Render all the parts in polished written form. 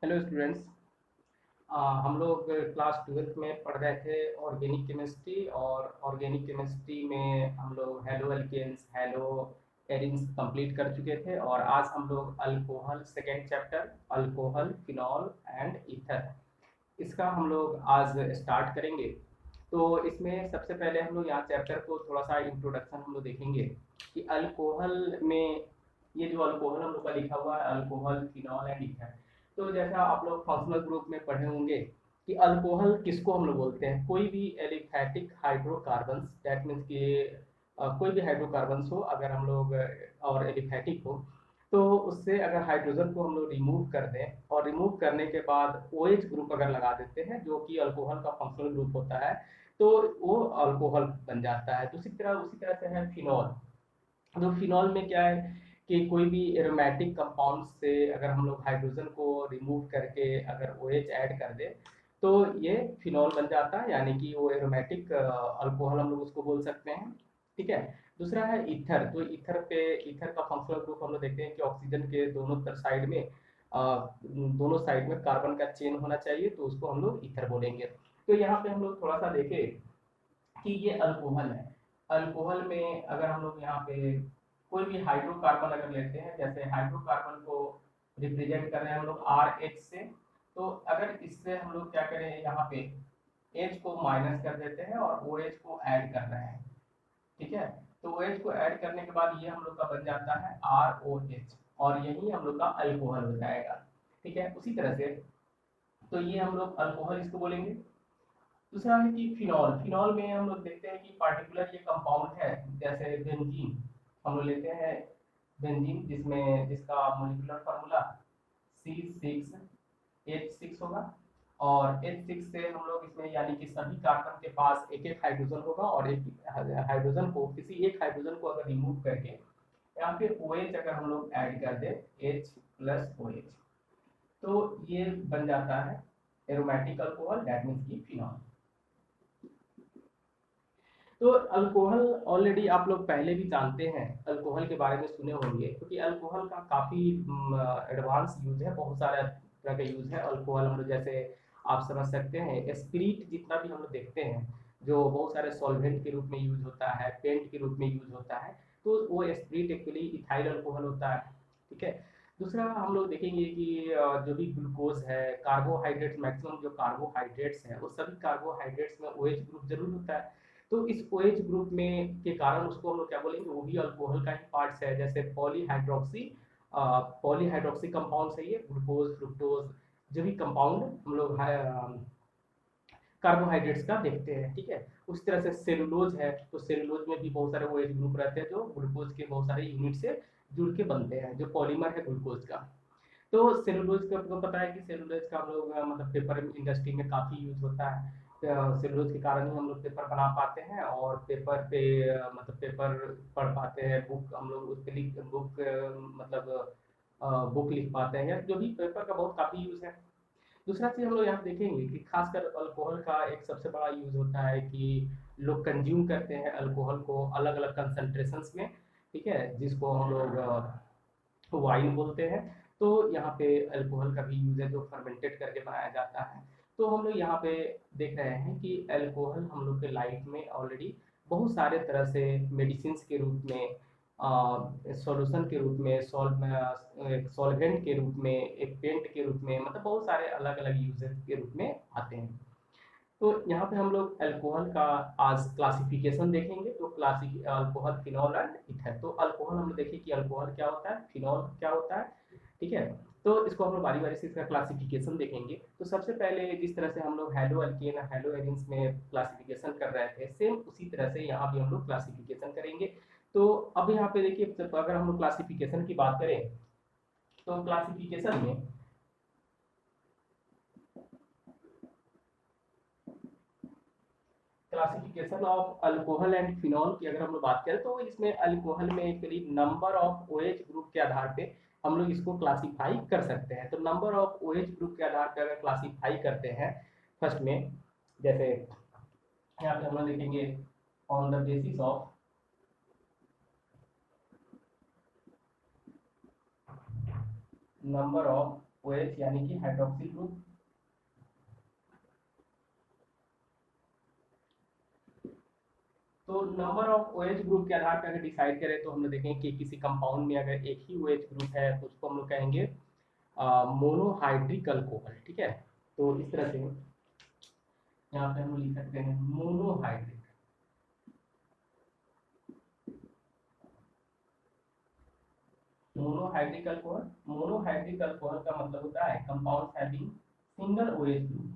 Hello students. हम लोग class 12th में पढ़ रहे थे ऑर्गेनिक केमिस्ट्री, और ऑर्गेनिक केमिस्ट्री में हम लोग haloalkanes, haloarenes complete कर चुके थे। और आज हम लोग alcohol second chapter alcohol, phenol and ether, इसका हम लोग आज स्टार्ट करेंगे। तो इसमें सबसे पहले हम लोग यहाँ चैप्टर को थोड़ा सा इंट्रोडक्शन हम लोग देखेंगे कि अल्कोहल में ये जो अल्कोहल हम लोग का लिखा हुआ है, अल्कोहल, फिनॉल एंड ईथर। तो जैसा आप लोग फंक्शनल ग्रुप में पढ़े होंगे कि अल्कोहल किसको हम लोग बोलते हैं, कोई भी एलिफैटिक हाइड्रोकार्बन्स, दैट मीन्स कि कोई भी हाइड्रोकार्बन्स हो, अगर हम लोग और एलिफैटिक हो, तो उससे अगर हाइड्रोजन को हम लोग रिमूव कर दें और रिमूव करने के बाद OH ग्रुप अगर लगा देते हैं जो कि अल्कोहल का फंक्शनल ग्रुप होता है, तो वो अल्कोहल बन जाता है। उसी तरह से है फिनॉल। तो फिनॉल में क्या है कि कोई भी एरोमेटिक कंपाउंड से अगर हम लोग हाइड्रोजन को रिमूव करके अगर OH ऐड कर दे, तो ये फिनॉल बन जाता है, यानी कि वो एरोमेटिक अल्कोहल हम लोग उसको बोल सकते हैं। ठीक है। दूसरा है ईथर। तो ईथर का फंक्शनल ग्रुप हम लोग देखते हैं कि ऑक्सीजन के दोनों साइड में कार्बन का चेन होना चाहिए, तो उसको हम लोग ईथर बोलेंगे। तो यहाँ पे हम लोग थोड़ा सा देखें कि ये अल्कोहल है। अल्कोहल में अगर हम लोग यहाँ पे कोई भी हाइड्रोकार्बन अगर लेते हैं, जैसे हाइड्रोकार्बन को रिप्रेजेंट कर रहे हैं हम लोग RH से, तो अगर इससे हम लोग क्या करें, यहाँ पे H को माइनस कर देते हैं और OH को ऐड कर रहे हैं। ठीक है। तो OH को ऐड करने के बाद ये हम लोग का बन जाता है ROH, और यही हम लोग का अल्कोहल हो जाएगा। ठीक है। उसी तरह से तो ये हम लोग अल्कोहल इसको बोलेंगे। दूसरा है कि फिनॉल। फिनॉल में हम लोग देखते हैं कि पार्टिकुलर ये कंपाउंड है, जैसे बेंजीन हम लोग लेते हैं। बेंजीन जिसका मोलिकुलर फार्मूला C6H6 होगा, और H6 से हम लोग इसमें यानी कि सभी कार्बन के पास एक एक हाइड्रोजन होगा, और एक हाइड्रोजन को किसी एक हाइड्रोजन को अगर रिमूव करके यहाँ पे OH अगर हम लोग ऐड कर दे, H+OH, तो ये बन जाता है एरोमेटिक अल्कोहल, दैट मीन्स की फिनॉल। तो अल्कोहल ऑलरेडी आप लोग पहले भी जानते हैं, अल्कोहल के बारे में सुने होंगे, क्योंकि अल्कोहल का काफ़ी एडवांस यूज है, बहुत सारे तरह का यूज है अल्कोहल। हम लोग जैसे आप समझ सकते हैं स्पिरिट जितना भी हम लोग देखते हैं, जो बहुत सारे सॉल्वेंट के रूप में यूज होता है, पेंट के रूप में यूज होता है, तो वो स्पिरिट एक्चुअली इथाइल अल्कोहल होता है। ठीक है। दूसरा हम लोग देखेंगे कि जो भी ग्लूकोज है, कार्बोहाइड्रेट्स, मैक्सिमम जो कार्बोहाइड्रेट्स हैं वो सभी कार्बोहाइड्रेट्स में OH ग्रुप जरूर होता है। तो इस OH ग्रुप में के कारण उसको हम लोग क्या बोलेंगे, वो भी अल्कोहल का ही पार्ट्स है। जैसे पॉलीहाइड्रोक्सी कंपाउंड है ये, ग्लूकोज, फ्रुक्टोज, जो भी कंपाउंड हम लोग कार्बोहाइड्रेट्स का देखते हैं। ठीक है। उस तरह से सेलुलोज है, तो सेलुलोज में भी बहुत सारे OH ग्रुप रहते हैं जो ग्लूकोज के बहुत सारे यूनिट से जुड़ के बनते हैं, जो पॉलीमर है ग्लूकोज का। तो सेलुलोज का आपको पता है कि सेलुलोज का हम लोग मतलब पेपर इंडस्ट्री में काफ़ी यूज होता है। सेलुलोज के कारण ही हम लोग पेपर बना पाते हैं, और पेपर पे मतलब पेपर पढ़ पाते हैं, बुक हम लोग उस पे लिख बुक मतलब बुक लिख पाते हैं, या जो भी पेपर का बहुत काफ़ी यूज़ है। दूसरा चीज़ हम लोग यहाँ देखेंगे कि खासकर अल्कोहल का एक सबसे बड़ा यूज़ होता है कि लोग कंज्यूम करते हैं अल्कोहल को अलग अलग कंसनट्रेशंस में। ठीक है। जिसको हम लोग वाइन बोलते हैं। तो यहाँ पे अल्कोहल का भी यूज़ है जो फर्मेंटेड करके बनाया जाता है। तो हम लोग यहाँ पे देख रहे हैं कि अल्कोहल हम लोग के लाइफ में ऑलरेडी बहुत सारे तरह से मेडिसिन के रूप में, सॉल्यूशन के रूप में, सॉल्वेंट के रूप में, एक पेंट के रूप में, मतलब बहुत सारे अलग अलग यूजेस के रूप में आते हैं। तो यहाँ पे हम लोग अल्कोहल का आज क्लासिफिकेशन देखेंगे, तो classic alcohol, phenol and ether. तो अल्कोहल हम लोग देखिए कि अल्कोहल क्या होता है, फिनॉल क्या होता है। ठीक है। तो इसको हम लोग बारी बारी से इसका क्लासिफिकेशन देखेंगे। तो सबसे पहले जिस तरह से हम लोग हेलो अल्केन, हेलो एरिन्स में क्लासिफिकेशन कर रहे थे, सेम उसी तरह से यहाँ भी हम लोग क्लासिफिकेशन करेंगे। तो अब यहाँ पे देखिए, अगर हम लोग क्लासिफिकेशन की बात करें, तो classification of alcohol and phenol की अगर हम लोग बात करें, तो इसमें अल्कोहल में actually number of OH group के आधार पे हम लोग इसको क्लासिफाई कर सकते हैं। तो नंबर ऑफ OH ग्रुप के आधार पे अगर क्लासिफाई करते हैं फर्स्ट में, जैसे यहाँ पे हम लोग देखेंगे on the basis of number of OH यानी कि हाइड्रोक्सिल ग्रुप। तो नंबर ऑफ OH ग्रुप के आधार पर अगर डिसाइड करें तो हम लोग देखेंगे कि किसी कंपाउंड में अगर एक ही OH ग्रुप है तो उसको हम लोग कहेंगे मोनोहाइड्रिक अल्कोहल। ठीक है, तो इस तरह से यहाँ पे हम लोग लिख सकते हैं monohydric. Monohydric alcohol, monohydric alcohol का मतलब होता है compound having single OH group.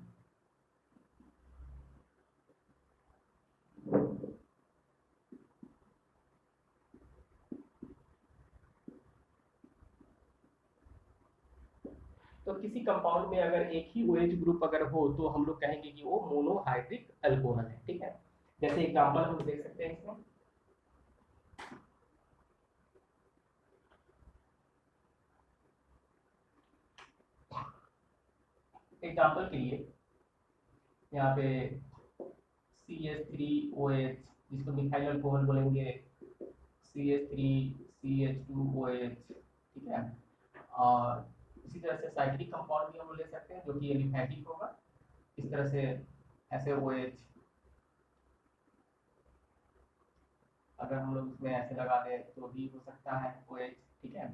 तो किसी कंपाउंड में अगर एक ही OH ग्रुप अगर हो तो हम लोग कहेंगे कि वो मोनोहाइड्रिक अल्कोहल है। ठीक है, जैसे एग्जांपल हम देख सकते हैं इसमें, एग्जांपल के लिए यहाँ पे CH3OH जिसको मिथाइल अल्कोहल बोलेंगे, CH3CH2OH। ठीक है, और इसी तरह से साइक्लिक कंपाउंड भी हम लोग ले सकते हैं जो कि एलिफैटिक होगा, इस तरह से ऐसे OH अगर हम लोग उसमें ऐसे लगा दें तो भी हो सकता है OH। ठीक है,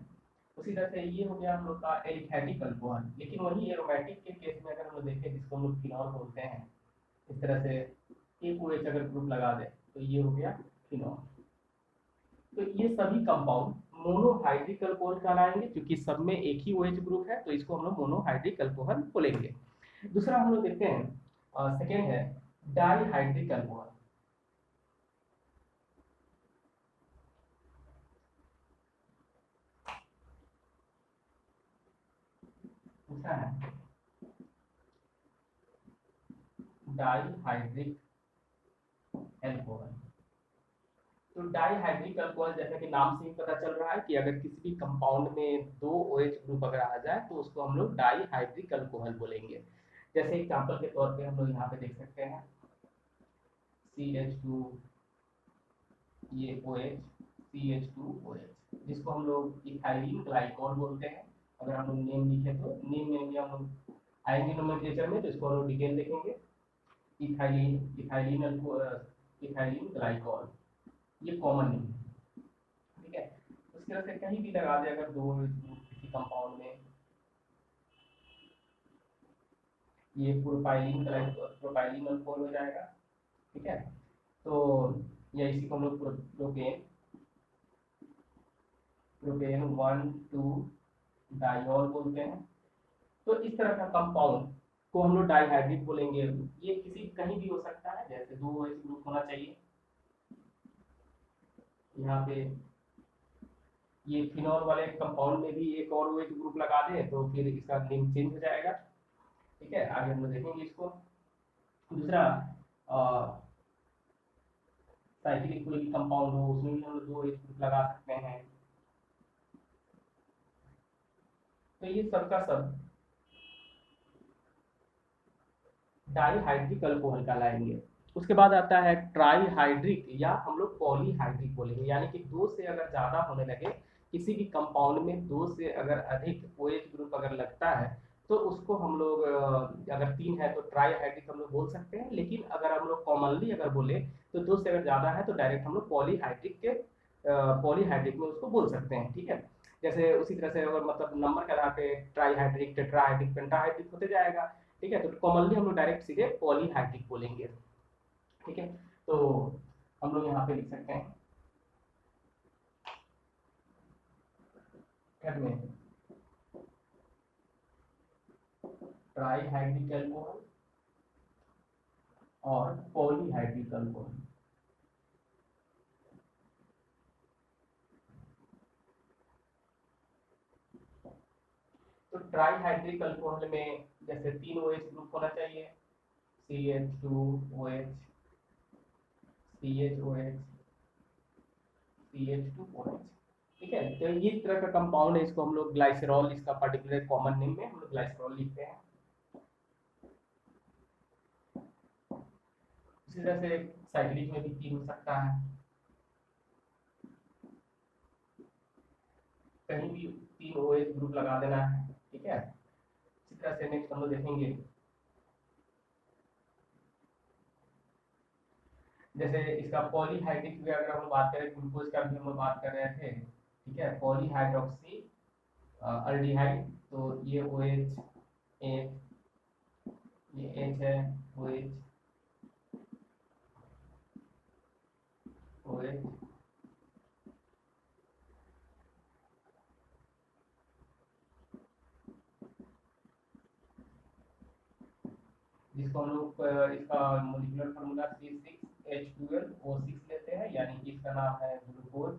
उसी तरह से ये हो गया हम लोग का एलिफैटिक अल्कोहल। लेकिन वही एरोमेटिक के केस में अगर हम लोग देखें जिसको हम लोग फिनॉल बोलते हैं, इस तरह से एक OH अगर ग्रुप लगा दे तो ये हो गया फिनॉल। तो ये सभी कंपाउंड मोनोहाइड्रिक अल्कोहल कहलाएंगे क्योंकि सब में एक ही OH ग्रुप है, तो इसको हम लोग मोनोहाइड्रिक अल्कोहल बोलेंगे। दूसरा हम लोग देखते हैं, सेकेंड है डाईहाइड्रिक अल्कोहल। दूसरा है डाईहाइड्रिक अल्कोहल। तो डाईहाइड्रिक अल्कोहल जैसा कि नाम से ही पता चल रहा है कि अगर किसी भी कंपाउंड में दो OH ग्रुप अगर आ जाए तो उसको हम लोग डाईहाइड्रिक अल्कोहल बोलेंगे। जैसे एग्जांपल के तौर पे हम लोग यहाँ पे देख सकते हैं CH2, ये OH CH2OH जिसको हम लोग इथाइलिन ग्लाइकॉल बोलते हैं। अगर हम लोग नेम लिखे तो नेम में भी हम लोग आएंगे नोमेनक्लेचर में तो इसको हम लोग डिटेल देखेंगे। इथाइलिन, इथाइलिन ग्लाइकॉल, ये कॉमन नेम है। ठीक है, उस तरह से कहीं भी लगा दे अगर दो किसी कंपाउंड में, ये प्रोपाइलिन प्रोपाइलिन अल्कोहल हो जाएगा। ठीक है, तो या इसी को हम लोग प्रोपेन, प्रोपेन 1,2 डाइऑल बोलते हैं। तो इस तरह का कंपाउंड को हम लोग डाइहाइड्रिक बोलेंगे। ये किसी कहीं भी हो सकता है, जैसे दो OH ग्रुप होना चाहिए। यहाँ पे ये फिनॉल वाले कंपाउंड में भी एक और OH ग्रुप लगा दें तो फिर इसका नेम चेंज हो जाएगा। ठीक है, आगे हम लोग देखेंगे इसको। दूसरा, साइक्लिक कोई भी कंपाउंड हो उसमें भी हम लोग दो OH ग्रुप लगा सकते हैं। तो ये सबका सब डाईहाइड्रिक अल्कोहल कहलाएंगे। उसके बाद आता है ट्राईहाइड्रिक या हम लोग पॉलीहाइड्रिक बोलेंगे, यानी कि दो से अगर ज्यादा होने लगे किसी भी कंपाउंड में, दो से अगर अधिक OH ग्रुप अगर लगता है तो उसको हम लोग अगर तीन है तो ट्राईहाइड्रिक हम लोग बोल सकते हैं। लेकिन अगर हम लोग कॉमनली अगर बोले तो दो से अगर ज्यादा है तो डायरेक्ट हम लोग पॉलीहाइड्रिक के पॉलीहाइड्रिक में उसको बोल सकते हैं। ठीक है, जैसे उसी तरह से अगर मतलब नंबर के आधार पे ट्राईहाइड्रिक, टेट्राहाइड्रिक, पेंटाहाइड्रिक होते जाएगा। ठीक है, तो कॉमनली हम लोग डायरेक्ट सीधे पॉलीहाइड्रिक बोलेंगे। ठीक है, तो हम लोग यहाँ पे लिख सकते हैं घर में ट्राईहाइड्रिक अल्कोहल और पॉलीहाइड्रिक अल्कोहल। तो ट्राईहाइड्रिक अल्कोहल में जैसे तीन OH ग्रुप होना चाहिए, CH2OH, CHOH, CH2OH। ठीक है, तो ये तरह का कंपाउंड है, इसको हम लोग ग्लाइसरॉल, इसका पर्टिकुलर कॉमन नेम में हम लोग ग्लाइसरॉल लिखते हैं। इसी तरह से साइक्लिक में भी तीन हो सकता है, कहीं भी तीन OH ग्रुप लगा देना है। ठीक है, तरह से नेक्स्ट हम लोग देखेंगे, जैसे इसका पॉलीहाइड्रिक की अगर हम बात करें, ग्लूकोज का भी हम लोग बात कर रहे थे, ठीक है, पॉलीहाइड्रोक्सी अल्डिहाइड, तो ये OH, ये H है, OH, OH, जिसको हम लोग इसका मोलिकुलर फार्मूला C6H12O6 लेते हैं, यानी कि इसका नाम है ग्लूकोज,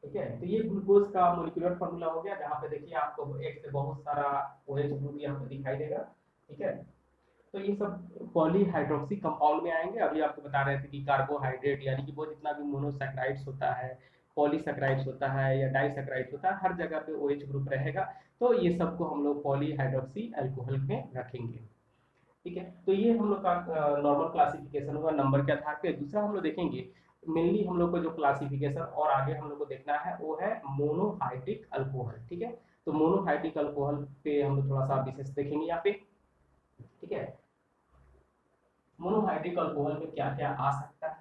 ठीक है। तो ये ग्लूकोज का मोलिकुलर फार्मूला हो गया, जहाँ पे देखिए आपको एक से बहुत सारा OH ग्रुप यहाँ पे दिखाई देगा, ठीक है। तो ये सब पॉलीहाइड्रोक्सी कंपाउंड में आएंगे। अभी आपको बता रहे थे कि कार्बोहाइड्रेट यानी कि वो जितना भी मोनोसैकेराइड्स होता है, पॉलीसैकेराइड्स होता है या डाइसैकेराइड्स होता है, हर जगह पे OH ग्रुप रहेगा। तो ये सबको हम लोग पॉलीहाइड्रोक्सी अल्कोहल में रखेंगे, ठीक है। तो ये हम लोग का नॉर्मल क्लासिफिकेशन होगा नंबर के आधार पे। दूसरा हम लोग देखेंगे, मेनली हम लोग को जो क्लासिफिकेशन और आगे हम लोग को देखना है वो है मोनोहाइड्रिक अल्कोहल, ठीक है। तो मोनोहाइड्रिक अल्कोहल पे हम लोग थोड़ा सा विशेष देखेंगे यहाँ पे, ठीक है। मोनोहाइड्रिक अल्कोहल में क्या क्या आ सकता है,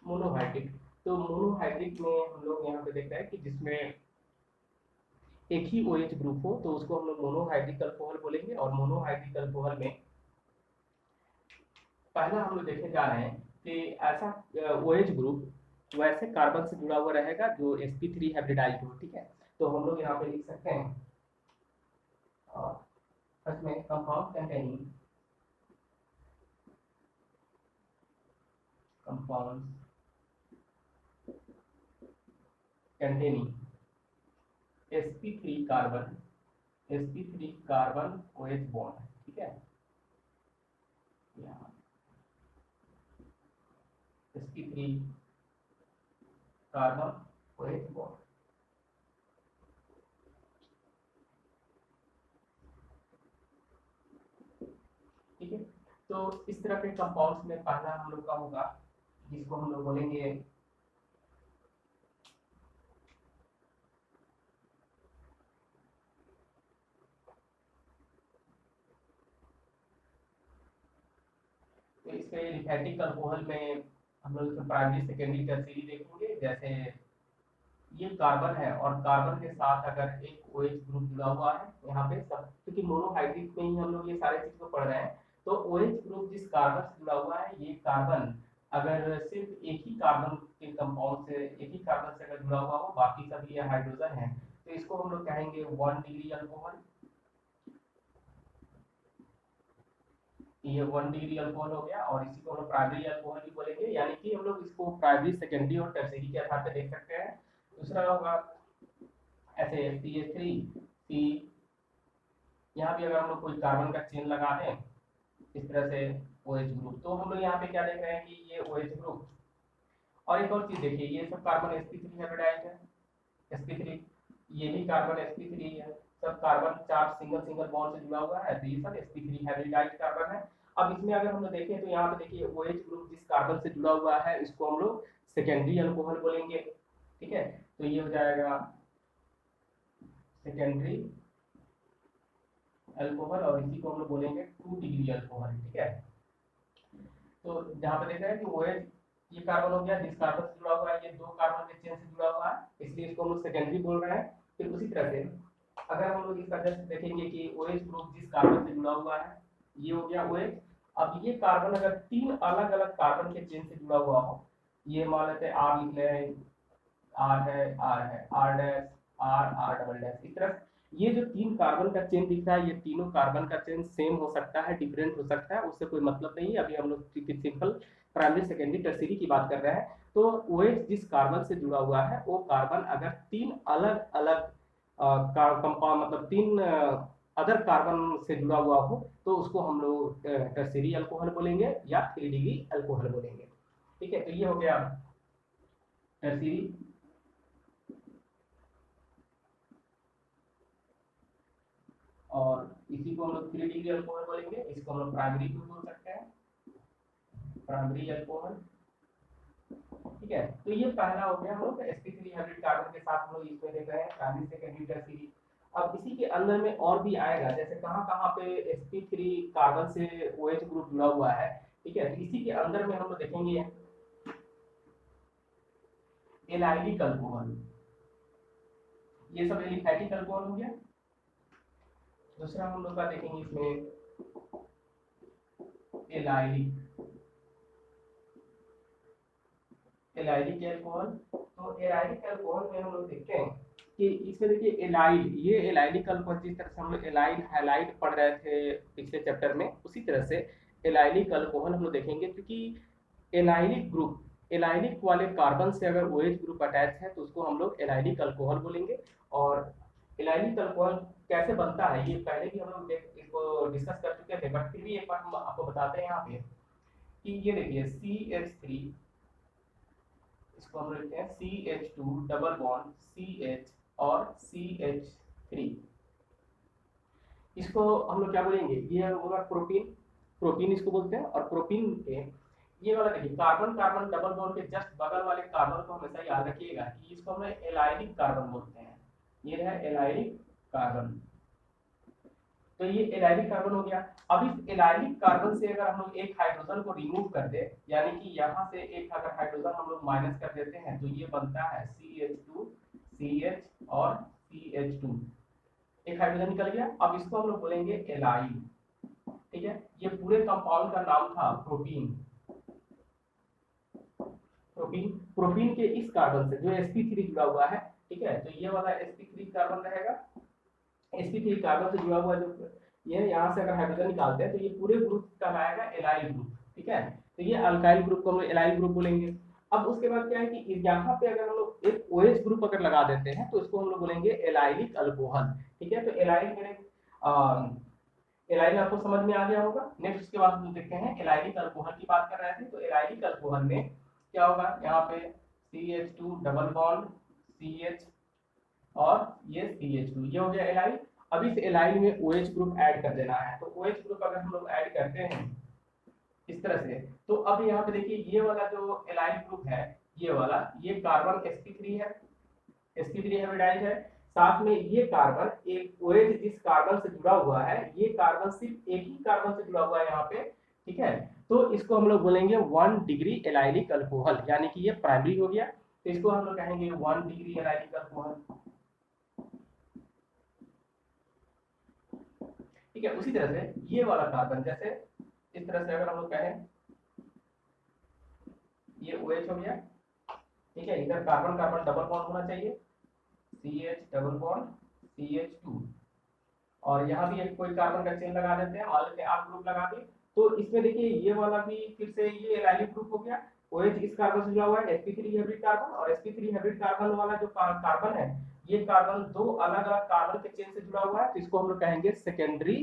मोनोहाइड्रिक। तो मोनोहाइड्रिक में हम लोग यहाँ पे देख रहे हैं कि जिसमें एक ही OH ग्रुप हो तो उसको हम लोग मोनोहाइड्रिक अल्कोहल बोलेंगे। और मोनोहाइड्रिक अल्कोहल में पहला हम लोग देखने जा रहे हैं कि ऐसा OH ग्रुप वैसे कार्बन से जुड़ा हुआ रहेगा जो sp3 हाइब्रिडाइज्ड हो, ठीक है। तो हम लोग यहाँ पे लिख सकते हैं फर्स्ट में compound containing sp3 carbon OH bond, ठीक है। यहाँ sp3 कार्बन OH बॉन्ड, ठीक है। तो इस तरह के कंपाउंड्स में पहला हम लोग का होगा जिसको हम लोग बोलेंगे तो इसके लिफेटिक अल्कोहल में हम लोग प्राइमरी सेकेंडरी टर्शियरी देखेंगे। जैसे ये कार्बन है और कार्बन के साथ अगर एक OH ग्रुप जुड़ा हुआ है यहाँ पे सब, क्योंकि मोनोहाइड्रिक में ही हम लोग ये सारे चीज को पढ़ रहे हैं। तो OH ग्रुप जिस कार्बन से जुड़ा हुआ है, ये कार्बन अगर सिर्फ एक ही कार्बन के कंपाउंड से, एक ही कार्बन से अगर जुड़ा हुआ हो, बाकी सभी ये हाइड्रोजन है, तो इसको हम लोग कहेंगे 1 डिग्री अल्कोहल। ये 1 डिग्री अल्कोहल हो गया। और इसी को हम प्राइमरी अल्कोहल भी बोलेंगे, यानी कि हम लोग इसको प्राइमरी सेकेंडरी और टर्शियरी के आधार पर देख सकते हैं। दूसरा होगा ऐसे CH3C, यहाँ भी अगर हम लोग कोई कार्बन का चेन लगा दें इस तरह से OH ग्रुप, तो हम लोग यहाँ पे क्या देख रहे हैं कि ये OH ग्रुप। और एक और चीज देखिए, ये सब कार्बन sp3 हाइब्रिडाइज्ड है, sp3, ये भी कार्बन sp3 है, सब कार्बन 4 सिंगल सिंगल बॉन्ड से जुड़ा हुआ है, तो ये सब sp3 हाइब्रिडाइज्ड कार्बन है। अब इसमें अगर हम लोग देखें तो यहाँ पे देखिए OH ग्रुप जिस कार्बन से जुड़ा हुआ है इसको हम लोग सेकेंडरी अल्कोहल बोलेंगे, ठीक है। तो ये हो जाएगा सेकेंडरी अल्कोहल और इसी को हम लोग बोलेंगे 2 डिग्री अल्कोहल, ठीक है। तो जहाँ पे देख रहे हैं कि OH ये कार्बन हो गया, जिस कार्बन से जुड़ा हुआ है ये 2 कार्बन के चेन से जुड़ा हुआ है, इसलिए इसको हम लोग सेकेंडरी बोल रहे हैं। फिर उसी तरह से अगर हम लोग इसका जस्ट देखेंगे कि OH ग्रुप जिस कार्बन से जुड़ा हुआ है, ये हो गया OH। अब ये कार्बन अगर 3 अलग अलग कार्बन के चेन से जुड़ा हुआ हो, ये मान लेते हैं R लिख रहे हैं, R है, R dash, R double dash, इस तरह ये जो 3 कार्बन का चेन दिख रहा है, ये तीनों कार्बन का चेन सेम हो सकता है, डिफरेंट हो सकता है, उससे कोई मतलब नहीं है। अभी हम लोग सिंपल प्राइमरी सेकेंडरी टर्शियरी की बात कर रहे हैं। तो OH जिस कार्बन से जुड़ा हुआ है वो कार्बन अगर 3 अलग अलग कंपाउंड मतलब 3 अदर कार्बन से जुड़ा हुआ हो, तो उसको हम लोग टर्शियरी अल्कोहल बोलेंगे या 3 डिग्री अल्कोहल बोलेंगे। ठीक है, तो ये हो गया टर्शियरी। और इसी को हम लोग 3 डिग्री अल्कोहल बोलेंगे। इसको हम लोग प्राइमरी भी बोल सकते हैं, प्राइमरी अल्कोहल। ठीक है, तो ये पहला हो गया हम लोग sp3 हाइब्रिड कार्बन के साथ हम लोग इसमें देख रहे हैं प्राइमरी सेकेंडरी टर्शियरी। अब इसी के अंदर में और भी आएगा, जैसे कहाँ कहाँ पे sp3 कार्बन से OH ग्रुप जुड़ा हुआ है। ठीक है, तो इसी के अंदर में हम लोग देखेंगे एलाइलिक अल्कोहल, ये सब एलिफैटिक अल्कोहल हो गया। दूसरा हम लोग का देखेंगे इसमें एलाइलिक, एलाइलिक अल्कोहल। तो एलाइलिक अल्कोहल में हम लोग देखते हैं कि इसमें देखिए एलाइल, ये एलाइलिक अल्कोहल जिस तरह से हम लोग एलाइल हैलाइड पढ़ रहे थे पिछले चैप्टर में, उसी तरह से एलाइलिक अल्कोहल हम लोग देखेंगे। क्योंकि एलाइलिक ग्रुप, एलाइलिक वाले कार्बन से अगर OH ग्रुप अटैच है तो उसको हम लोग एलाइलिक अल्कोहल बोलेंगे। और एलाइलिक अल्कोहल कैसे बनता है ये पहले भी हम लोग इसको डिस्कस कर चुके थे, बट फिर भी एक बार हम आपको बताते हैं यहाँ पे कि ये देखिए CH3, इसको हम लिखते हैं CH2 डबल बॉन्ड CH और CH3, इसको हम लोग क्या बोलेंगे, ये होगा प्रोटीन, प्रोटीन इसको बोलते हैं। और प्रोटीन के ये वाला देखिए कार्बन कार्बन डबल बॉन्ड के जस्ट बगल वाले कार्बन को हमेशा याद रखिएगा कि इसको हम एलाइलिक कार्बन बोलते हैं। ये है एलाइलिक कार्बन, तो ये एलाइलिक कार्बन हो गया। अब इस एलाइलिक कार्बन से अगर हम लोग एक हाइड्रोजन को रिमूव कर दे, यानी कि यहाँ से एक अगर हाइड्रोजन हम लोग माइनस कर देते हैं, तो ये बनता है CH2 CH और CH2, एक हाइड्रोजन निकल गया। अब इसको हम लोग बोलेंगे एलाइल। ठीक है, ये पूरे कंपाउंड का नाम था प्रोटीन। प्रोटीन, प्रोटीन के इस कार्बन से जो sp3 जुड़ा हुआ है, ठीक है, तो ये वाला sp3 कार्बन रहेगा। sp3 कार्बन से जुड़ा हुआ जो ये यहाँ से अगर हाइड्रोजन निकालते हैं तो ये पूरे ग्रुप कहलाएगा एलाइल ग्रुप। ठीक है, तो ये अल्काइल ग्रुप को हम लोग एलाइल ग्रुप बोलेंगे। अब उसके बाद क्या है कि यहाँ पे अगर हम लोग एक OH ग्रुप अगर लगा देते हैं तो इसको हम लोग बोलेंगे एलाइलिक अल्कोहल। ठीक है, तो एलाइल मेरे एलाइल आपको समझ में आ गया होगा। नेक्स्ट उसके बाद हम देखते हैं एलाइलिक अल्कोहल की बात कर रहे थे, तो एलाइलिक अल्कोहल में क्या होगा, यहाँ पे CH2 डबल बॉन्ड CH और ये CH2, ये हो गया एलाइल। अब इस एलाइल में OH ग्रुप ऐड कर देना है, तो OH ग्रुप अगर हम लोग ऐड करते हैं इस तरह से, तो अब यहाँ पे देखिए ये वाला जो एलाइल ग्रुप है, ये वाला, ये कार्बन sp3 है, sp3 हाइब्रिडाइज है। साथ में ये कार्बन एक OH जिस कार्बन से जुड़ा हुआ है, ये कार्बन सिर्फ एक ही कार्बन से जुड़ा हुआ है यहाँ पे। ठीक है, तो इसको हम लोग बोलेंगे 1 डिग्री एलाइलिक अल्कोहल, यानी कि ये प्राइमरी हो गया, तो इसको हम लोग कहेंगे 1 डिग्री एलाइलिक अल्कोहल। ठीक है, उसी तरह से ये वाला कार्बन, जैसे इस तरह से अगर हम लोग कहें, ये OH हो गया। ठीक है, इधर कार्बन कार्बन डबल बॉन्ड होना चाहिए, CH डबल बॉन्ड CH2, और यहाँ भी एक कोई कार्बन का चेन लगा देते हैं, मान लेते हैं आप ग्रुप लगा दिए। तो इसमें देखिए ये वाला भी फिर से ये एलाइलिक ग्रुप हो गया। OH इस कार्बन से जुड़ा हुआ है sp3 हाइब्रिड कार्बन, और sp3 हाइब्रिड कार्बन वाला जो कार्बन है, ये कार्बन दो अलग अलग कार्बन के चेन से जुड़ा हुआ है, तो इसको हम लोग कहेंगे सेकेंडरी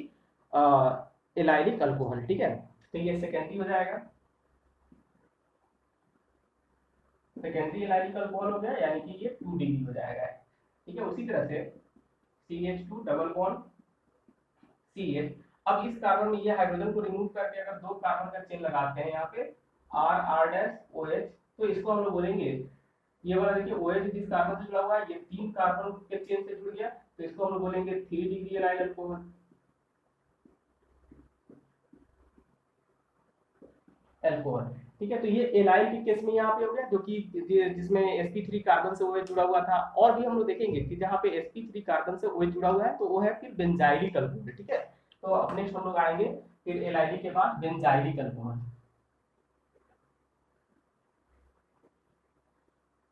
एलाइलिक अल्कोहल। ठीक है, तो ये सेकेंडरी हो जाएगा, सेकेंडरी एलाइलिक अल्कोहल हो गया, यानी कि ये 2 डिग्री हो जाएगा। ठीक है, उसी तरह से CH2 डबल बॉन्ड CH, अब इस कार्बन में ये हाइड्रोजन को रिमूव करके अगर दो कार्बन का चेन लगाते हैं यहाँ पे R OH, तो इसको हम लोग बोलेंगे, ये वाला देखिए OH जिस कार्बन से जुड़ा हुआ है, ये 3 कार्बन के चेन से जुड़ गया, तो इसको हम लोग बोलेंगे 3 डिग्री एलाइल अल्कोहल, अल्कोहल। ठीक है, तो ये एलाइल के केस में यहाँ पे हो गया, जो कि जिसमें sp3 कार्बन से OH जुड़ा हुआ था। और भी हम लोग देखेंगे कि जहाँ पे sp3 कार्बन से OH जुड़ा हुआ है तो वो है फिर बेंजाइलिक अल्कोहल। ठीक है, तो अब नेक्स्ट हम लोग आएंगे फिर एलाइलिक के बाद बेंजाइलिक अल्कोहल,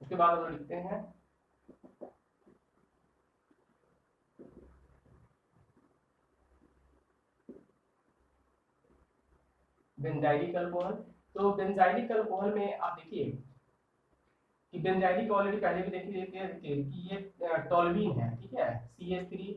उसके बाद हम लोग लिखते हैं बेंजाइलिक अल्कोहल। तो बेंजाइलिक अल्कोहल में आप देखिए कि बेंजाइलिक ऑलरेडी पहले भी देख लेते थे कि ये टोल्यूइन है, ठीक है, CH3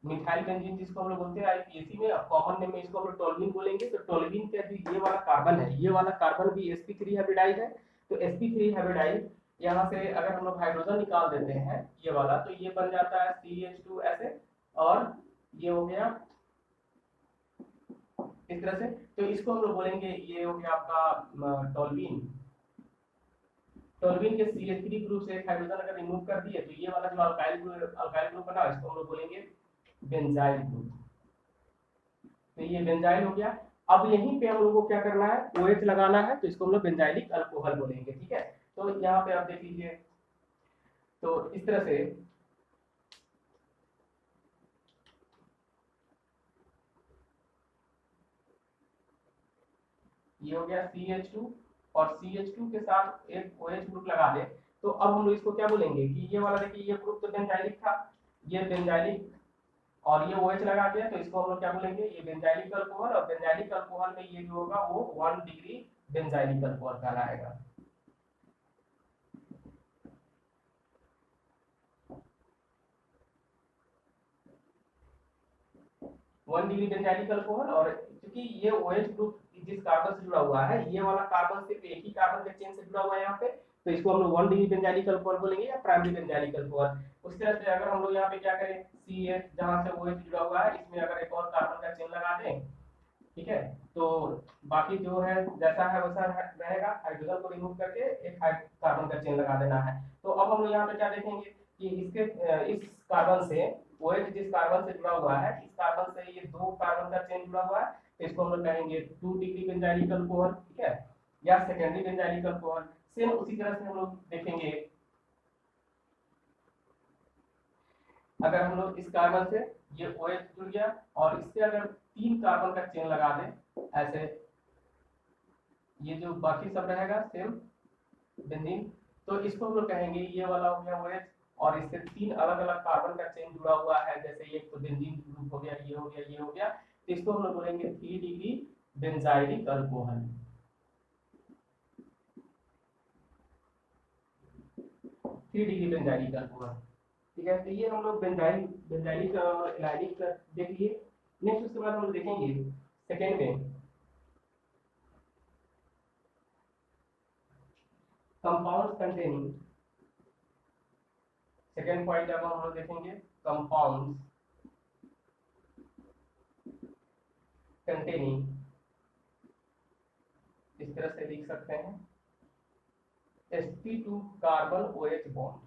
मिथाइल बेंजीन जिसको हम लोग बोलते हैं आईपीएसी में, कॉमन नेम में इसको हम लोग टोल्यूइन बोलेंगे। तो टोल्यूइन का जो ये वाला कार्बन है, ये वाला कार्बन भी sp3 हाइब्रिडाइज है। तो sp3 हाइब्रिडाइज यहाँ से अगर हम लोग हाइड्रोजन निकाल देते हैं ये वाला, तो ये बन जाता है CH2 ऐसे, और ये हो गया इस तरह से। तो इसको हम लोग बोलेंगे, ये हो गया आपका टोल्यूइन। टोल्यूइन के CH3 ग्रुप से एक हाइड्रोजन अगर रिमूव कर दिए तो ये वाला जो अल्काइल ग्रुप बना इसको हम लोग बोलेंगे बेंजाइल ग्रुप। तो ये बेंजाइल हो गया। अब यहीं पे हम लोग को क्या करना है, OH लगाना है, तो इसको हम लोग बेंजाइलिक अल्कोहल बोलेंगे, ठीक है। तो यहाँ पे आप देख लीजिए, तो इस तरह से ये हो गया CH2, और CH2 के साथ एक OH ग्रुप लगा दे, तो अब हम लोग इसको क्या बोलेंगे कि ये वाला देखिए, ये ग्रुप तो बेंजाइलिक था, ये बेंजाइलिक, और ये OH लगा दिया, तो इसको हम लोग क्या बोलेंगे, ये बेंजाइलिक अल्कोहल। और बेंजाइलिक अल्कोहल में ये जो होगा वो 1 डिग्री बेंजाइलिक अल्कोहल कहलाएगा। 1 डिग्री बेंजाइलिक अल्कोहल। और क्योंकि ये OH ग्रुप जिस कार्बन से जुड़ा हुआ है, ये वाला कार्बन सिर्फ एक ही कार्बन के चेन से जुड़ा हुआ है यहाँ पे, तो इसको हम लोग 1 डिग्री बेंजाइलिक अल्कोहल बोलेंगे, या प्राइमरी बेंजाइलिक अल्कोहल। उस तरह से अगर हम लोग यहाँ पे क्या करें, CH जहाँ से OH जुड़ा हुआ है, इसमें अगर एक और कार्बन का चेन लगा दें, ठीक है, तो बाकी जो है जैसा है वैसा रहेगा, हाइड्रोजन को रिमूव करके एक कार्बन का चेन लगा देना है। तो अब हम लोग यहाँ पे क्या देखेंगे कि इसके इस कार्बन से OH जिस कार्बन से जुड़ा हुआ है, इस कार्बन से ये 2 कार्बन का चेन जुड़ा हुआ है, तो इसको हम लोग कहेंगे 2 डिग्री बेंजाइलिक अल्कोहल, ठीक है, या सेकेंडरी बेंजाइलिक अल्कोहल। सेम उसी तरह से हम लोग देखेंगे, अगर हम लोग इस कार्बन से ये OH जुड़ गया, और इससे अगर 3 कार्बन का चेन लगा दें ऐसे, ये जो बाकी सब रहेगा सेम बेंजीन, तो इसको हम लोग कहेंगे ये वाला हो गया OH, और इससे 3 अलग अलग कार्बन का चेन जुड़ा हुआ है, जैसे ये तो बेंजीन ग्रुप हो गया, ये हो गया, ये हो गया, तो इसको हम लोग बोलेंगे 3 degree benzylic alcohol. 3 degree benzylic alcohol, ठीक है। तो ये हम लोग बेंजाइलिक इलाइलिक देख लिए। नेक्स्ट उसके बाद हम लोग देखेंगे सेकेंड में कंपाउंड्स कंटेनिंग। सेकेंड पॉइंट अब हम लोग देखेंगे कंपाउंड्स कंटेनिंग, इस तरह से लिख सकते हैं sp2 कार्बन OH बॉन्ड,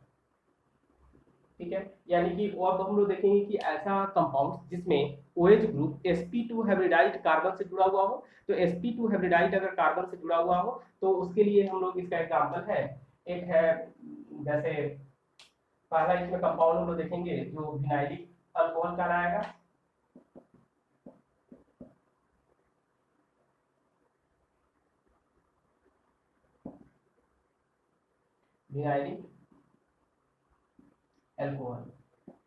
ठीक है। यानी कि अब हम लोग देखेंगे कि ऐसा कंपाउंड जिसमें OH group sp2 hybridised carbon से जुड़ा हुआ हो, तो sp2 हाइब्रिडाइज्ड अगर कार्बन से जुड़ा हुआ हो तो उसके लिए हम लोग इसका एग्जांपल है, एक है जैसे पहला इसमें कंपाउंड हम लोग देखेंगे जो विनाइलिक अल्कोहल कहलाएगा, विनाइलिक अल्कोहल।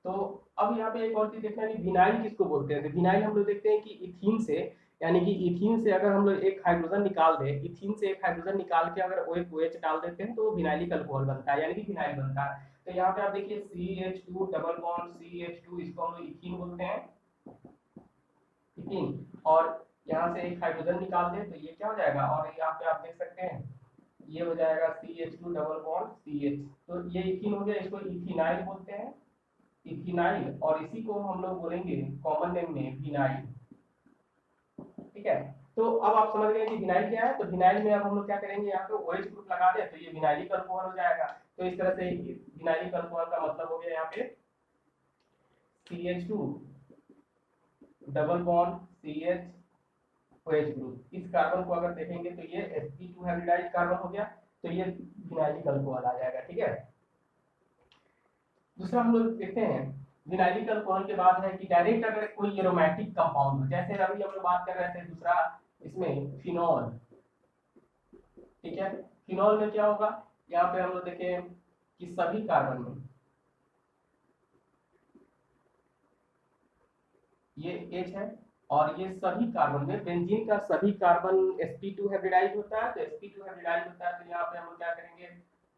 तो अब यहाँ पे एक और चीज देखना है कि विनाइल किसको बोलते हैं। तो विनाइल हम लोग देखते हैं कि इथीन से, यानी कि इथीन से अगर हम लोग एक हाइड्रोजन निकाल दें, इथीन से एक हाइड्रोजन निकाल के अगर OH डाल देते हैं तो विनाइलिक अल्कोहल बनता है, यानी कि विनाइल बनता है। तो यहाँ पे आप देखिए CH2 डबल बॉन्ड CH2, इसको हम लोग इथीन बोलते हैं, इथीन। और यहाँ से एक हाइड्रोजन निकाल दें तो ये क्या हो जाएगा, और यहाँ पे आप देख सकते हैं ये हो जाएगा CH2 डबल बॉन्ड CH, तो ये इथीन हो गया, इसको इथेनाइल बोलते हैं, इथेनाइल। और इसी को हम लोग बोलेंगे कॉमन नेम में विनाइल, ठीक है। तो अब आप समझ गए कि विनाइल क्या है। तो विनाइल में अब हम लोग क्या करेंगे, यहाँ पे OH ग्रुप लगा दे तो ये विनाइलिक अल्कोहल हो जाएगा। तो इस तरह से विनाइलिक अल्कोहल का मतलब हो गया यहाँ पे CH2 double bond CH OH group. इस कार्बन को अगर देखेंगे तो ये sp2 हाइब्रिडाइज्ड कार्बन हो गया, तो ये विनाइलिक अल्कोहल आ जाएगा, ठीक है। दूसरा हम लोग देखते हैं विनाइलिक अल्कोहल के बाद है कि डायरेक्ट अगर कोई एरोमेटिक कंपाउंड हो, जैसे अभी हम लोग बात कर रहे थे दूसरा इसमें फिनॉल, ठीक है। फिनॉल में क्या होगा, यहाँ पे हम लोग देखें कि सभी कार्बन में ये H है, और ये सभी कार्बन में बेंजीन का सभी कार्बन sp2 हाइब्रिडाइज होता है, तो sp2 हाइब्रिडाइज होता है, तो यहाँ पे हम लोग क्या करेंगे,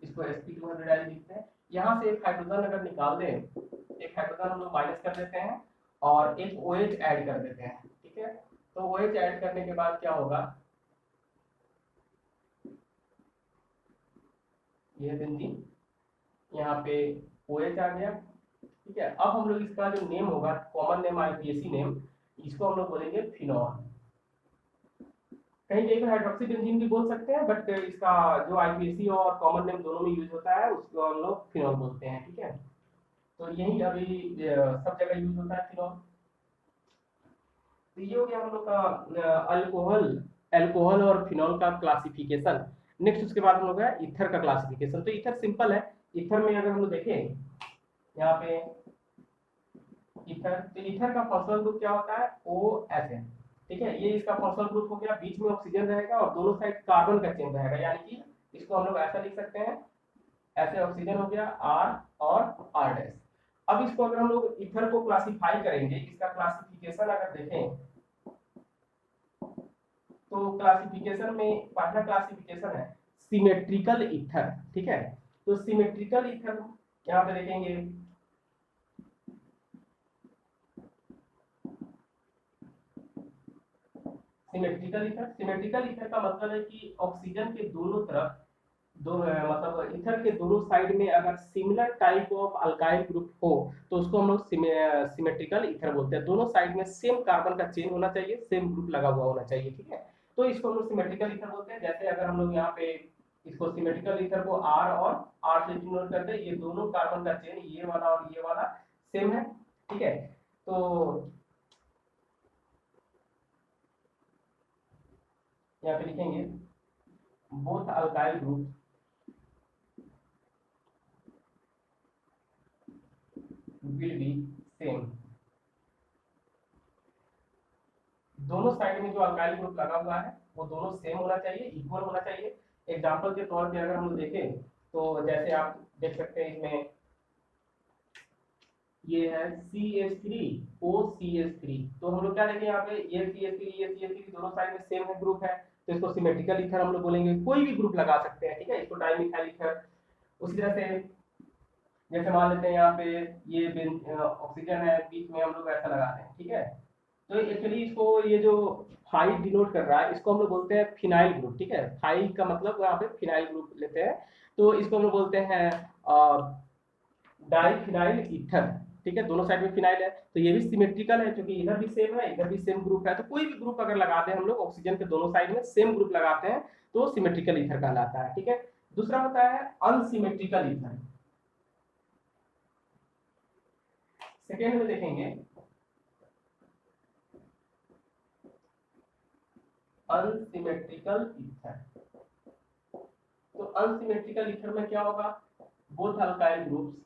इसको sp2 लिखते हैं। यहाँ से एक हाइड्रोजन अगर निकाल दें, एक हाइड्रोजन हम लोग माइनस कर देते हैं और एक OH ऐड कर देते हैं, ठीक है। तो OH ऐड करने के बाद क्या होगा, ये बेंजीन, यहाँ पे OH आ गया, ठीक है। अब हम लोग इसका जो नेम होगा, कॉमन नेम IUPAC नेम, इसको हम लोग बोलेंगे फिनॉल। कहीं कहीं हाइड्रोक्सी बेंजीन भी बोल सकते हैं, बट इसका जो IUPAC और कॉमन नेम दोनों में यूज होता है उसको हम लोग फिनॉल बोलते हैं, ठीक है। तो यही अभी सब जगह यूज होता है फिनॉल। तो ये हो गया हम लोग का अल्कोहल, अल्कोहल और फिनॉल का क्लासिफिकेशन। नेक्स्ट उसके बाद हम लोग है ईथर का क्लासिफिकेशन। तो ईथर सिंपल है। ईथर में अगर हम लोग देखें यहाँ पे ईथर, तो ईथर का फंक्शनल ग्रुप क्या होता है, OHN, ठीक है। ये इसका फंक्शनल ग्रुप हो गया, बीच में ऑक्सीजन रहेगा और दोनों साइड कार्बन का चेन रहेगा, यानी कि इसको हम लोग ऐसा लिख सकते हैं, ऐसे ऑक्सीजन हो गया R और R'। अब इसको अगर हम लोग ईथर को क्लासिफाई करेंगे, इसका क्लासिफिकेशन अगर देखें तो क्लासिफिकेशन में पहला क्लासिफिकेशन है सिमेट्रिकल ईथर, ठीक है। तो सिमेट्रिकल ईथर यहाँ पे देखेंगे, सिमेट्रिकल ईथर, सिमेट्रिकल ईथर का मतलब है कि ऑक्सीजन के दोनों तरफ दो मतलब ईथर के दोनों साइड में अगर similar type of alkyl group हो तो उसको हम लोग सिमेट्रिकल ईथर बोलते हैं। दोनों साइड में सेम कार्बन का चेन होना चाहिए, सेम ग्रुप लगा हुआ होना चाहिए, ठीक है। तो इसको हम लोग सिमेट्रिकल ईथर बोलते हैं। जैसे अगर हम लोग यहाँ पे इसको सिमेट्रिकल ईथर को R और R से डिनोट करते हैं, ये दोनों कार्बन का चेन, ये वाला और ये वाला सेम है, ठीक है। तो यहाँ पे लिखेंगे both alkyl group will be same. दोनों साइड में जो अल्काइल ग्रुप लगा हुआ है वो दोनों सेम होना चाहिए, इक्वल होना चाहिए। एग्जांपल के तौर पे अगर हम लोग देखें तो जैसे आप देख सकते हैं इसमें ये है CH3OCH3, तो हम लोग क्या देखें यहाँ पे, ये CH3 दोनों साइड में सेम है, ग्रुप है, तो इसको सिमेट्रिकल ईथर हम लोग बोलेंगे। कोई भी ग्रुप लगा सकते हैं, ठीक है, इसको डाइमिथाइल ईथर। उसी तरह से जैसे मान लेते हैं यहाँ पे ये ऑक्सीजन है, बीच में हम लोग ऐसा लगाते हैं, ठीक है। तो एक्चुअली इसको ये जो फाइव डिनोट कर रहा है इसको हम लोग बोलते हैं फिनाइल ग्रुप, ठीक है। फाइव का मतलब यहाँ पे फिनाइल ग्रुप लेते हैं, तो इसको हम लोग बोलते हैं डाइफिनाइल ईथर, ठीक है। दोनों साइड में फिनाइल है तो ये भी सिमेट्रिकल है, क्योंकि इधर भी सेम है इधर भी सेम ग्रुप है। तो कोई भी ग्रुप अगर लगाते हैं हम लोग ऑक्सीजन के दोनों साइड में सेम ग्रुप लगाते हैं तो सिमेट्रिकल ईथर कहलाता है, ठीक है। दूसरा होता है अनसिमेट्रिकल ईथर। सेकेंड में देखेंगे अनसिमेट्रिकल ईथर। तो अनसिमेट्रिकल ईथर में क्या होगा, both alkyl groups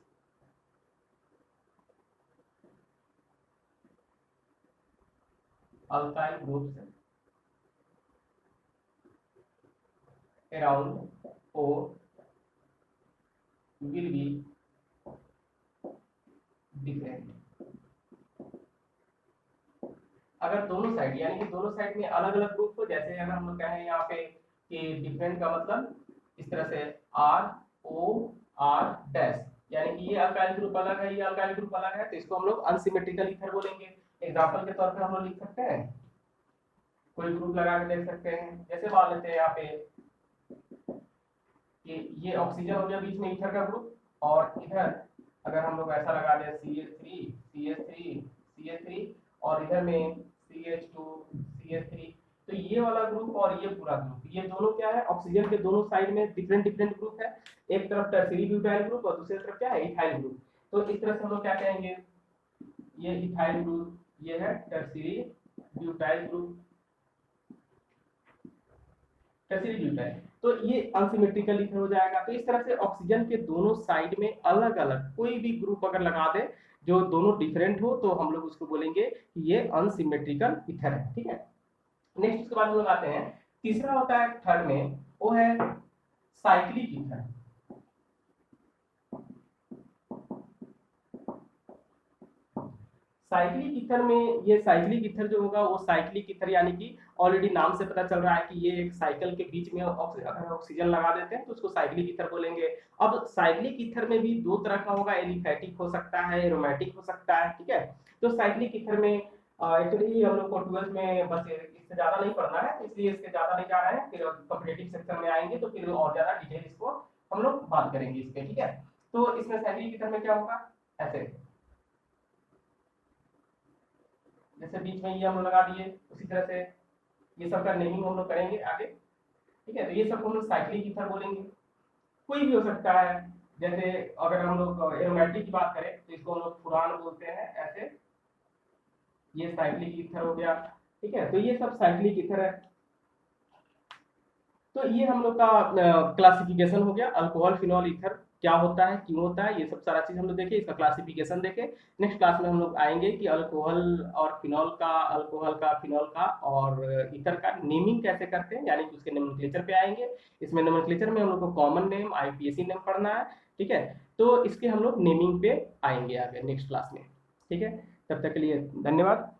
around O will be different। अगर दोनों साइड यानी कि दोनों साइड में अलग अलग ग्रुप हो, जैसे अगर हम लोग कहें यहाँ पे कि डिफरेंट का मतलब इस तरह से ROR', यानी कि ये अल्काइल ग्रुप अलग है ये अल्काइल ग्रुप अलग है, तो इसको हम लोग अनसिमेट्रिकल ईथर बोलेंगे। एग्जांपल के तौर पे हम लोग लिख सकते हैं, कोई ग्रुप लगा के देख सकते हैं। जैसे मान लेते हैं यहाँ पे कि ये ऑक्सीजन हो गया बीच में ईथर का ग्रुप, और इधर अगर हम लोग ऐसा लगा दें CH3 और इधर में CH2 तो ये वाला ग्रुप और ये पूरा ग्रुप, ये दोनों क्या है, ऑक्सीजन के दोनों साइड में डिफरेंट डिफरेंट ग्रुप है। एक तरफ टर्शियरी ब्यूटाइल ग्रुप और दूसरी तरफ क्या है, इथाइल ग्रुप। तो इस तरह से हम लोग क्या कहेंगे, ये इथाइल ग्रुप, ये है tertiary butyl group, tertiary butyl. तो ये अनसिमेट्रिकल ईथर हो जाएगा। तो इस तरह से ऑक्सीजन के दोनों साइड में अलग अलग कोई भी ग्रुप अगर लगा दे जो दोनों डिफरेंट हो तो हम लोग उसको बोलेंगे कि ये अनसिमेट्रिकल ईथर है, ठीक है। नेक्स्ट उसके बाद हम लोग आते हैं, तीसरा होता है थर्ड में, वो है साइक्लिक ईथर। साइक्लिक ईथर में, ये साइक्लिक ईथर जो होगा वो साइक्लिक ईथर यानी कि ऑलरेडी नाम से पता चल रहा है कि ये एक साइकिल के बीच में अगर ऑक्सीजन लगा देते हैं तो उसको साइक्लिक ईथर बोलेंगे। अब साइक्लिक ईथर में भी दो तरह का होगा, एलिफैटिक हो सकता है, एरोमेटिक हो सकता है, ठीक है। तो साइक्लिक ईथर में एक्चुअली हम लोग को 12th में बस इससे ज्यादा नहीं पढ़ना है, इसलिए इसके ज्यादा नहीं जा रहे हैं, फिर कॉम्पिटेटिव सेक्शन में आएंगे तो फिर और ज्यादा डिटेल इसको हम लोग बात करेंगे इस पे, ठीक है। तो इसमें साइक्लिक ईथर में क्या होगा, ऐसे जैसे बीच में ये हम लोग लगा दिए, उसी तरह से ये सब का नेमिंग हम लोग करेंगे आगे, ठीक है। तो ये सब हम लोग साइक्लिक ईथर बोलेंगे। कोई भी हो सकता है, जैसे अगर हम लोग एरोमेटिक की बात करें तो इसको हम लोग फुरान बोलते हैं, ऐसे ये साइक्लिक ईथर हो गया, ठीक है। तो ये सब साइक्लिक ईथर है। तो ये हम लोग का क्लासिफिकेशन हो गया, अल्कोहल फिनॉल ईथर क्या होता है, क्यों होता है, ये सब सारा चीज हम लोग देखे, इसका क्लासिफिकेशन देखे। नेक्स्ट क्लास में हम लोग आएंगे कि अल्कोहल और फिनॉल का, अल्कोहल का, फिनॉल का और ईथर का नेमिंग कैसे करते हैं, यानी कि उसके नोमेनक्लेचर पे आएंगे। इसमें नोमेनक्लेचर में हम लोग को कॉमन नेम, आईपीएसी नेम पढ़ना है, ठीक है। तो इसके हम लोग नेमिंग पे आएंगे आगे नेक्स्ट क्लास में, ठीक है। तब तक के लिए धन्यवाद।